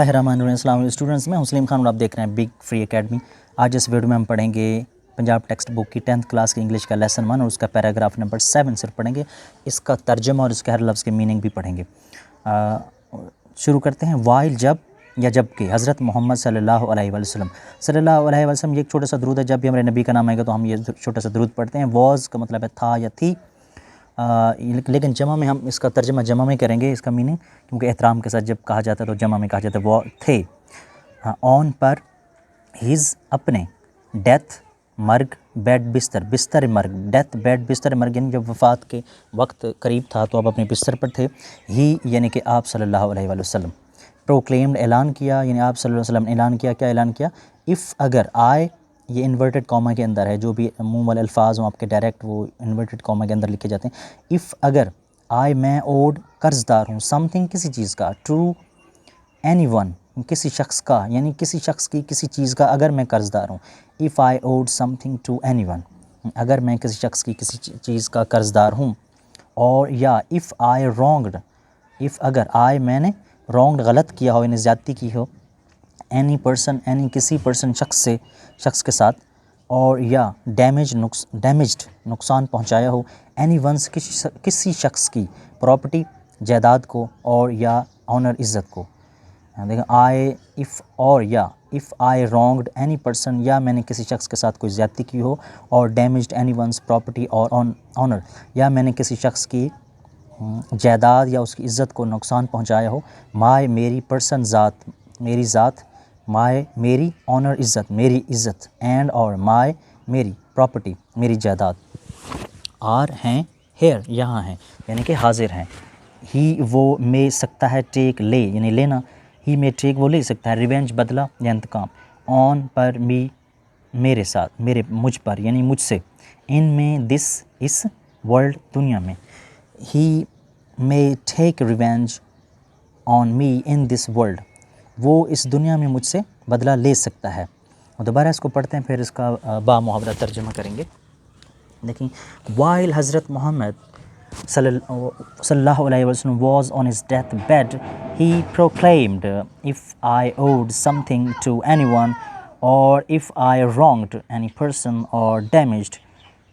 السلام علیکم اسٹوڈنٹس، میں حسلیم خان اور آپ دیکھ رہے ہیں بگ فری اکیڈمی۔ آج اس ویڈیو میں ہم پڑھیں گے پنجاب ٹیکسٹ بک کی 10th کلاس کی انگلش کا لیسن 1 اور اس کا پیراگراف نمبر 7 صرف پڑھیں گے۔ اس کا ترجمہ اور اس کے ہر لفظ کے میننگ بھی پڑھیں گے۔ شروع کرتے ہیں۔ وائل جب یا جب کہ حضرت محمد صلی اللہ علیہ وسلم یہ ایک چھوٹا سا درود ہے۔ جب بھی ہمارے نبی کا نام آئے گا تو ہم یہ چھوٹا سا درود پڑھتے ہیں۔ واز کا مطلب ہے تھا یا تھی، لیکن جمع میں ہم اس کا ترجمہ جمع میں کریں گے اس کا میننگ، کیونکہ احترام کے ساتھ جب کہا جاتا ہے تو جمع میں کہا جاتا ہے۔ وہ تھے، آن پر، ہز اپنے، ڈیتھ مرگ، بیڈ بستر، بستر مرگ، ڈیتھ بیڈ بستر مرگ یعنی جب وفات کے وقت قریب تھا تو آپ اپنے بستر پر تھے۔ ہی یعنی کہ آپ صلی اللہ علیہ وآلہ وسلم، پروکلیمڈ اعلان کیا یعنی آپ صلی اللہ علیہ وسلم نے اعلان کیا۔ کیا اعلان کیا؟ اف اگر، آئے یہ انورٹڈ کاما کے اندر ہے، جو بھی منہ والے الفاظ ہوں آپ کے ڈائریکٹ وہ انورٹڈ کاما کے اندر لکھے جاتے ہیں۔ اف اگر، آئے میں اوڈ قرض دار ہوں، سم تھنگ کسی چیز کا، ٹو اینی ون کسی شخص کا یعنی کسی شخص کی کسی چیز کا اگر میں قرض دار ہوں۔ If I owed something to anyone, اگر میں کسی شخص کی کسی چیز کا قرض دار ہوں۔ اور یا اف آئی رانگڈ، اف اگر، آئی میں نے رانگڈ غلط کیا ہو یعنی زیادتی کی ہو، اینی پرسن اینی کسی پرسن شخص کے ساتھ، اور یا ڈیمیجڈ نقصان پہنچایا ہو، اینی ونس کسی شخص کی پراپرٹی جائیداد کو، اور یا آنر عزت کو۔ دیکھیں آئی اف اور یا if I wronged any person, یا میں نے کسی شخص کے ساتھ کوئی زیادتی کی ہو، اور ڈیمیجڈ اینی ونس پراپرٹی اور آنر، یا میں نے کسی شخص کی جائیداد یا اس کی عزت کو نقصان پہنچایا ہو۔ مائی میری، پرسن ذات، میری ذات، مائی میری، آنر عزت، میری عزت، اینڈ اور مائی میری، پراپرٹی میری جائیداد، آر ہیں، ہیئر یہاں ہیں یعنی کہ حاضر ہیں۔ ہی وہ میں سکتا ہے، ٹیک لے یعنی لینا، ہی میں ٹیک وہ لے سکتا ہے، ریونج بدلہ یا انتقام، آن پر، می میرے ساتھ، مجھ پر یعنی مجھ سے، ان میں، دس اس ورلڈ دنیا میں، ہی میں take revenge on me in this world, وہ اس دنیا میں مجھ سے بدلہ لے سکتا ہے۔ اور دوبارہ اس کو پڑھتے ہیں پھر اس کا با محاورہ ترجمہ کریں گے۔ دیکھیں، وائل حضرت محمد صلی اللہ علیہ وسلم was on his death bed, he proclaimed, if I owed something to anyone, or if I wronged any person or damaged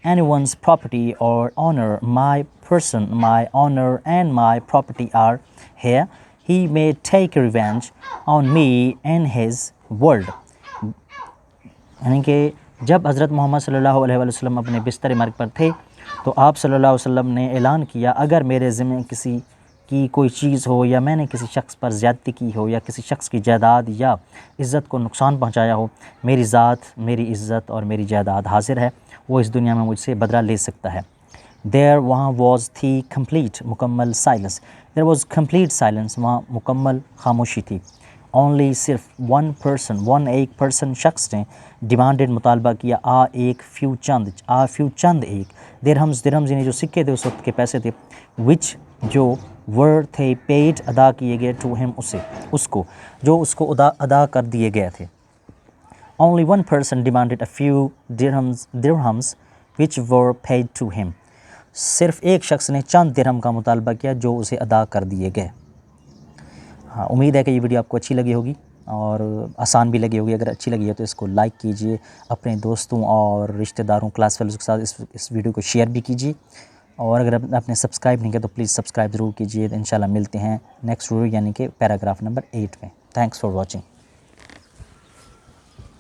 anyone's property or honor, my person, my honor and my property are here. He may take revenge on me in his world. یعنی کہ جب حضرت محمد صلی اللہ علیہ وسلم اپنے بستر مرگ پر تھے تو آپ صلی اللہ علیہ وسلم نے اعلان کیا، اگر میرے ذمہ کسی کی کوئی چیز ہو، یا میں نے کسی شخص پر زیادتی کی ہو، یا کسی شخص کی جائیداد یا عزت کو نقصان پہنچایا ہو، میری ذات، میری عزت اور میری جائیداد حاضر ہے، وہ اس دنیا میں مجھ سے بدلہ لے سکتا ہے۔ دیر وہاں واز تھی، کمپلیٹ مکمل، silence, there was complete silence وہاں مکمل خاموشی تھی۔ اونلی صرف، ون ایک پرسن شخص نے ڈیمانڈڈ مطالبہ کیا، ایک فیو چند ایک، درہمز یعنی جو سکے تھے اس وقت کے پیسے تھے، وچ جو ور تھے، پیڈ ادا کیے گئے، ٹو ہم اس کو ادا کر دیے گئے تھے۔ Only one person demanded a few dirhams which were paid to ہم، صرف ایک شخص نے چند درہم کا مطالبہ کیا جو اسے ادا کر دیے گئے۔ امید ہے کہ یہ ویڈیو آپ کو اچھی لگی ہوگی اور آسان بھی لگی ہوگی۔ اگر اچھی لگی ہے تو اس کو لائک کیجئے، اپنے دوستوں اور رشتہ داروں، کلاس فیلوز کے ساتھ اس ویڈیو کو شیئر بھی کیجئے، اور اگر آپ نے سبسکرائب نہیں کیا تو پلیز سبسکرائب ضرور کیجئے۔ انشاءاللہ ملتے ہیں نیکسٹ ویڈیو یعنی کہ پیراگراف نمبر 8 میں۔ Thanks for watching.